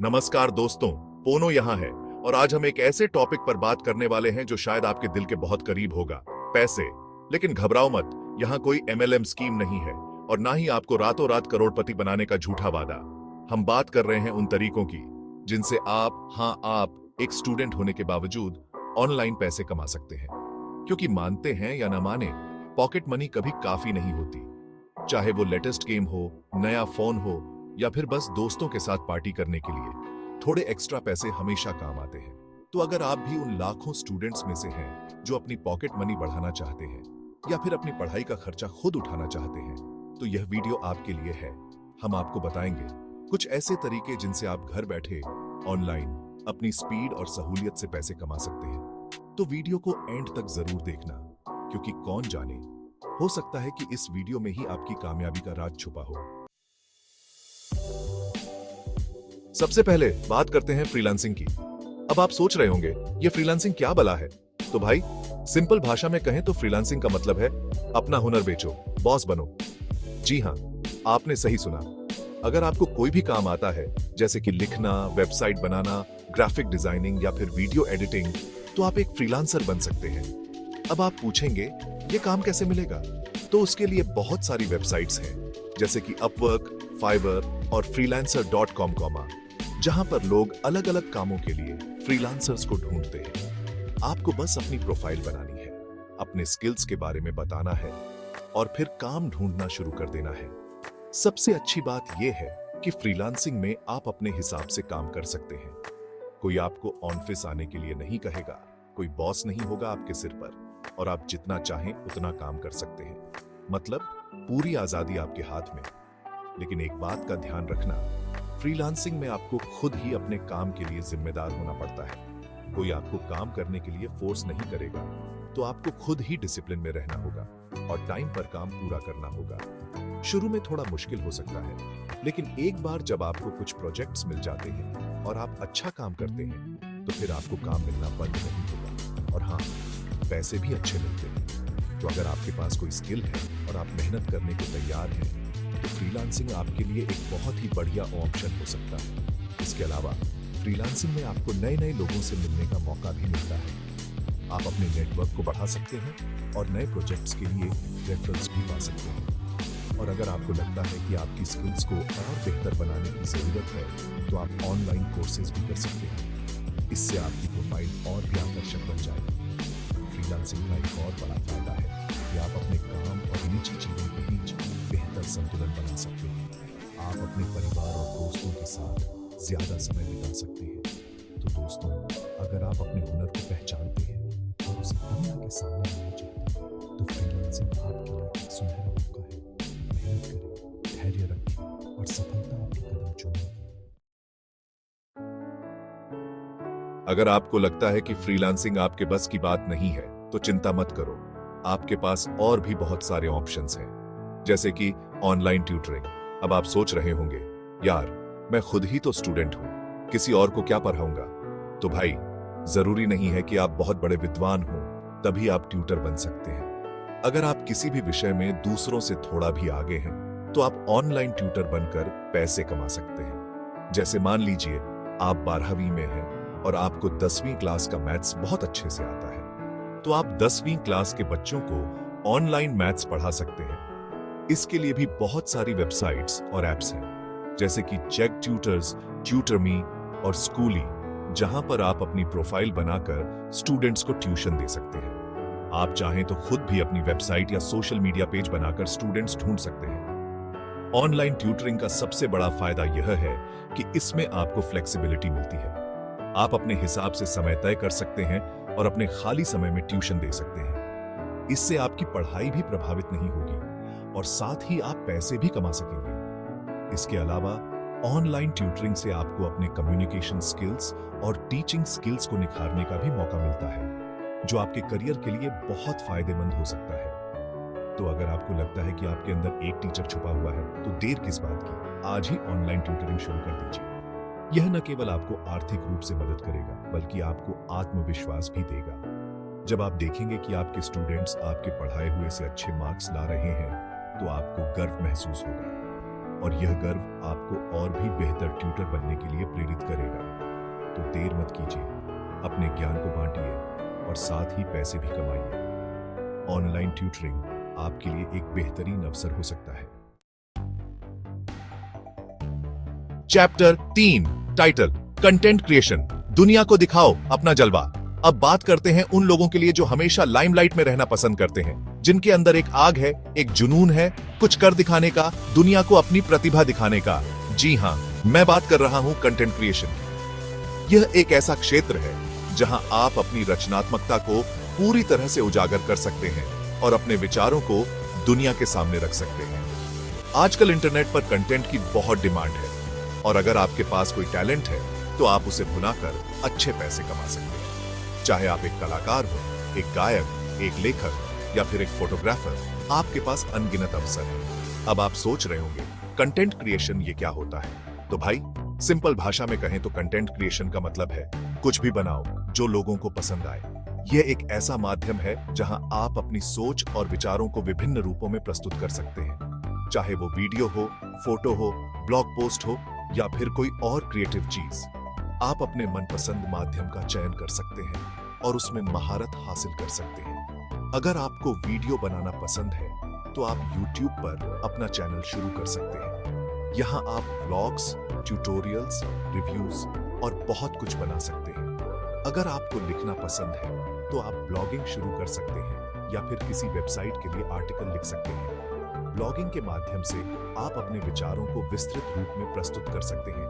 नमस्कार दोस्तों, पोनो यहाँ है और आज हम एक ऐसे टॉपिक पर बात करने वाले हैं जो शायद आपके दिल के बहुत करीब होगा, पैसे। लेकिन घबराओ मत, यहाँ कोई एमएलएम स्कीम नहीं है और ना ही आपको रातों रात करोड़पति बनाने का झूठा वादा। हम बात कर रहे हैं उन तरीकों की जिनसे आप एक स्टूडेंट होने के बावजूद ऑनलाइन पैसे कमा सकते हैं। क्योंकि मानते हैं या ना माने, पॉकेट मनी कभी काफी नहीं होती। चाहे वो लेटेस्ट गेम हो, नया फोन हो या फिर बस दोस्तों के साथ पार्टी करने के लिए, थोड़े एक्स्ट्रा पैसे हमेशा काम आते हैं। तो अगर आप भी उन लाखों स्टूडेंट्स में से हैं जो अपनी पॉकेट मनी बढ़ाना चाहते हैं या फिर अपनी पढ़ाई का खर्चा खुद उठाना चाहते हैं, तो यह वीडियो आपके लिए है। हम आपको बताएंगे कुछ ऐसे तरीके जिनसे आप घर बैठे ऑनलाइन अपनी स्पीड और सहूलियत से पैसे कमा सकते हैं। तो वीडियो को एंड तक जरूर देखना, क्योंकि कौन जाने, हो सकता है कि इस वीडियो में ही आपकी कामयाबी का राज छुपा हो। सबसे पहले बात करते हैं फ्रीलांसिंग की। अब आप सोच रहे होंगे ये फ्रीलांसिंग क्या भला है? तो भाई, सिंपल भाषा में कहें तो फ्रीलांसिंग का मतलब है अपना हुनर बेचो, बॉस बनो। जी हां, आपने सही सुना। अगर आपको कोई भी काम आता है, जैसे कि लिखना, वेबसाइट बनाना, ग्राफिक डिजाइनिंग या फिर वीडियो एडिटिंग, तो आप एक फ्रीलांसर बन सकते हैं। अब आप पूछेंगे ये काम कैसे मिलेगा? तो उसके लिए बहुत सारी वेबसाइट्स हैं, जैसे कि अपवर्क, फाइवर और freelancer.com, जहां पर लोग अलग अलग कामों के लिए फ्रीलांसर्स को ढूंढते हैं। आपको बस अपनी प्रोफाइल बनानी है, अपने स्किल्स के बारे में बताना है और फिर काम ढूंढना शुरू कर देना है। सबसे अच्छी बात यह है कि फ्रीलांसिंग में आप अपने हिसाब से काम कर सकते हैं। कोई आपको ऑफिस आने के लिए नहीं कहेगा, कोई बॉस नहीं होगा आपके सिर पर और आप जितना चाहें उतना काम कर सकते हैं। मतलब पूरी आजादी आपके हाथ में। लेकिन एक बात का ध्यान रखना, फ्रीलांसिंग में आपको खुद ही अपने काम के लिए जिम्मेदार होना पड़ता है। कोई आपको काम करने के लिए फोर्स नहीं करेगा, तो आपको खुद ही डिसिप्लिन में रहना होगा और टाइम पर काम पूरा करना होगा। शुरू में थोड़ा मुश्किल हो सकता है, लेकिन एक बार जब आपको कुछ प्रोजेक्ट्स मिल जाते हैं और आप अच्छा काम करते हैं, तो फिर आपको काम मिलना बंद नहीं होगा। और हाँ, पैसे भी अच्छे मिलते हैं। तो अगर आपके पास कोई स्किल है और आप मेहनत करने को तैयार हैं, तो फ्रीलांसिंग आपके लिए एक बहुत ही बढ़िया ऑप्शन हो सकता है। इसके अलावा फ्रीलांसिंग में आपको नए नए लोगों से मिलने का मौका भी मिलता है। आप अपने नेटवर्क को बढ़ा सकते हैं और नए प्रोजेक्ट्स के लिए रेफरेंस भी पा सकते हैं। और अगर आपको लगता है कि आपकी स्किल्स को और बेहतर बनाने की जरूरत है, तो आप ऑनलाइन कोर्सेज भी कर सकते हैं। इससे आपकी प्रोफाइल और भी आकर्षक बन जाएगी। फ्रीलांसिंग का एक और बड़ा फायदा है कि आप अपने काम और निजी जीवन के बीच बेहतर संतुलन बना सकते हैं। आप अपने परिवार और दोस्तों के साथ ज्यादा समय बिता सकते हैं। तो दोस्तों, अगर आप अपने हुनर को पहचानते हैं और उसे दुनिया के सामने लाना चाहते हैं, तो फ्रीलांसिंग आपके लिए एक सुनहरा मौका है। मेहनत करें, धैर्य रखें और सफलता आपके कदम चूमेगी। अगर आपको लगता है कि फ्रीलांसिंग आपके बस की बात नहीं है, तो चिंता मत करो। आपके पास और भी बहुत सारे ऑप्शंस हैं, जैसे कि ऑनलाइन ट्यूटरिंग। अब आप सोच रहे होंगे, यार मैं खुद ही तो स्टूडेंट हूं, किसी और को क्या पढ़ाऊंगा? तो भाई, जरूरी नहीं है कि आप बहुत बड़े विद्वान हो तभी आप ट्यूटर बन सकते हैं। अगर आप किसी भी विषय में दूसरों से थोड़ा भी आगे हैं, तो आप ऑनलाइन ट्यूटर बनकर पैसे कमा सकते हैं। जैसे मान लीजिए आप 12वीं में हैं और आपको 10वीं क्लास का मैथ्स बहुत अच्छे से आता है, तो आप 10वीं क्लास के बच्चों को ऑनलाइन मैथ्स पढ़ा सकते हैं। इसके लिए भी बहुत सारी वेबसाइट्स और एप्स हैं, जैसे कि चेक ट्यूटर्स, ट्यूटरमी और स्कूली, जहां पर आप अपनी प्रोफाइल बनाकर स्टूडेंट्स को ट्यूशन दे सकते हैं। आप चाहें तो खुद भी अपनी वेबसाइट या सोशल मीडिया पेज बनाकर स्टूडेंट्स ढूंढ सकते हैं। ऑनलाइन ट्यूटरिंग का सबसे बड़ा फायदा यह है कि इसमें आपको फ्लेक्सिबिलिटी मिलती है। आप अपने हिसाब से समय तय कर सकते हैं और अपने खाली समय में ट्यूशन दे सकते हैं। इससे आपकी पढ़ाई भी प्रभावित नहीं होगी और साथ ही आप पैसे भी कमा सकेंगे। इसके अलावा ऑनलाइन ट्यूटरिंग से आपको अपने कम्युनिकेशन स्किल्स और टीचिंग स्किल्स को निखारने का भी मौका मिलता है, जो आपके करियर के लिए बहुत फायदेमंद हो सकता है। तो अगर आपको लगता है कि आपके अंदर एक टीचर छुपा हुआ है, तो देर किस बात की, आज ही ऑनलाइन ट्यूटरिंग शुरू कर दीजिए। यह न केवल आपको आर्थिक रूप से मदद करेगा, बल्कि आपको आत्मविश्वास भी देगा। जब आप देखेंगे कि आपके स्टूडेंट्स आपके पढ़ाए हुए से अच्छे मार्क्स ला रहे हैं, तो आपको गर्व महसूस होगा। और यह गर्व आपको और भी बेहतर ट्यूटर बनने के लिए प्रेरित करेगा। तो देर मत कीजिए, अपने ज्ञान को बांटिए और साथ ही पैसे भी कमाइए। ऑनलाइन ट्यूटरिंग आपके लिए एक बेहतरीन अवसर हो सकता है। चैप्टर 3, टाइटल कंटेंट क्रिएशन, दुनिया को दिखाओ अपना जलवा। अब बात करते हैं उन लोगों के लिए जो हमेशा लाइमलाइट में रहना पसंद करते हैं, जिनके अंदर एक आग है, एक जुनून है, कुछ कर दिखाने का, दुनिया को अपनी प्रतिभा दिखाने का। जी हां, मैं बात कर रहा हूं कंटेंट क्रिएशन की। यह एक ऐसा क्षेत्र है जहां आप अपनी रचनात्मकता को पूरी तरह से उजागर कर सकते हैं और अपने विचारों को दुनिया के सामने रख सकते हैं। आजकल इंटरनेट पर कंटेंट की बहुत डिमांड है और अगर आपके पास कोई टैलेंट है तो आप उसे भुनाकर अच्छे पैसे कमा सकते हैं। चाहे आप एक कलाकार हो, एक गायक, एक लेखक या फिर एक फोटोग्राफर, आपके पास अनगिनत अवसर है। अब आप सोच रहे होंगे कंटेंट क्रिएशन ये क्या होता है? तो भाई, सिंपल भाषा में कहें तो कंटेंट क्रिएशन का मतलब है कुछ भी बनाओ जो लोगों को पसंद आए। यह एक ऐसा माध्यम है जहां आप अपनी सोच और विचारों को विभिन्न रूपों में प्रस्तुत कर सकते हैं। चाहे वो वीडियो हो, फोटो हो, ब्लॉग पोस्ट हो या फिर कोई और क्रिएटिव चीज, आप अपने मनपसंद माध्यम का चयन कर सकते हैं और उसमें महारत हासिल कर सकते हैं। अगर आपको वीडियो बनाना पसंद है तो आप YouTube पर अपना चैनल शुरू कर सकते हैं। यहाँ आप व्लॉग्स, ट्यूटोरियल्स, रिव्यूज और बहुत कुछ बना सकते हैं। अगर आपको लिखना पसंद है तो आप ब्लॉगिंग शुरू कर सकते हैं या फिर किसी वेबसाइट के लिए आर्टिकल लिख सकते हैं। ब्लॉगिंग के माध्यम से आप अपने विचारों को विस्तृत रूप में प्रस्तुत कर सकते हैं।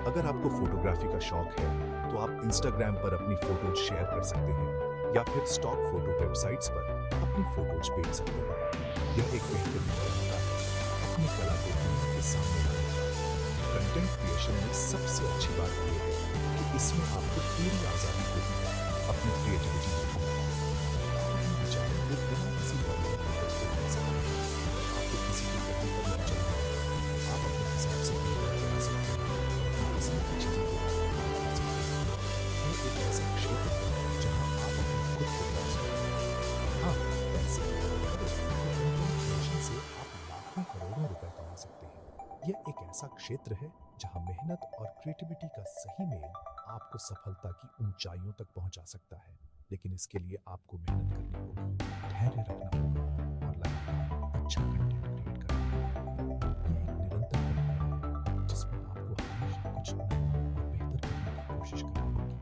अगर आपको फोटोग्राफी का शौक है तो आप इंस्टाग्राम पर अपनी फोटोज शेयर कर सकते हैं या फिर स्टॉक फोटो वेबसाइट्स पर अपनी फोटोज बेच सकते हैं। यह एक बेहतरीन तरीका है अपनी कला को दुनिया के सामने लाने का। कंटेंट क्रिएशन में सबसे अच्छी बात यह है कि इसमें आपको पूरी आजादी होती है अपनी क्रिएटिविटी दिखाने की। अपने विचारों को बिना किसी बर्डन के प्रस्तुत कर सकते हैं। आपको किसी के कहने पर नहीं चलना है। आप अपने हिसाब से वीडियो बना सकते हैं। अपनी पसंद की चीजें को कर सकते हैं। यह एक ऐसा क्षेत्र है जहां आप अपने खुद को बना सकते हैं। हाँ, पैसे की बात करें तो कंटेंट क्रिएशन से आप लाखों करोड़ों रुपए कमा सकते हैं। यह एक ऐसा क्षेत्र है जहां मेहनत और क्रिएटिविटी का सही मेल आपको सफलता की ऊंचाइयों तक पहुंचा सकता है। लेकिन इसके लिए आपको मेहनत करनी होगी, धैर्य रखना होगा और लगातार अच्छा कंटेंट क्रिएट करना होगा। यह एक निरंतर प्रक्रिया है जिसमें आपको हमेशा कुछ नया और बेहतर करने की कोशिश करनी होगी।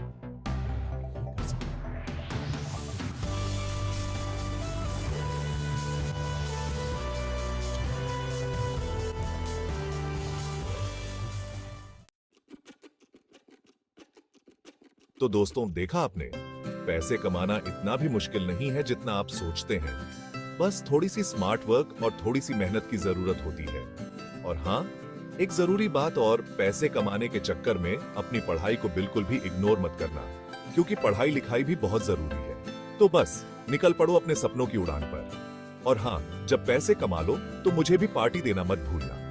अगर आप ये कर सकते हैं तो तो दोस्तों, देखा आपने, पैसे कमाना इतना भी मुश्किल नहीं है जितना आप सोचते हैं। बस थोड़ी सी स्मार्ट वर्क और थोड़ी सी मेहनत की जरूरत होती है। और हाँ, एक जरूरी बात और, पैसे कमाने के चक्कर में अपनी पढ़ाई को बिल्कुल भी इग्नोर मत करना, क्योंकि पढ़ाई लिखाई भी बहुत जरूरी है। तो बस निकल पड़ो अपने सपनों की उड़ान पर। और हाँ, जब पैसे कमा लो तो मुझे भी पार्टी देना मत भूलना।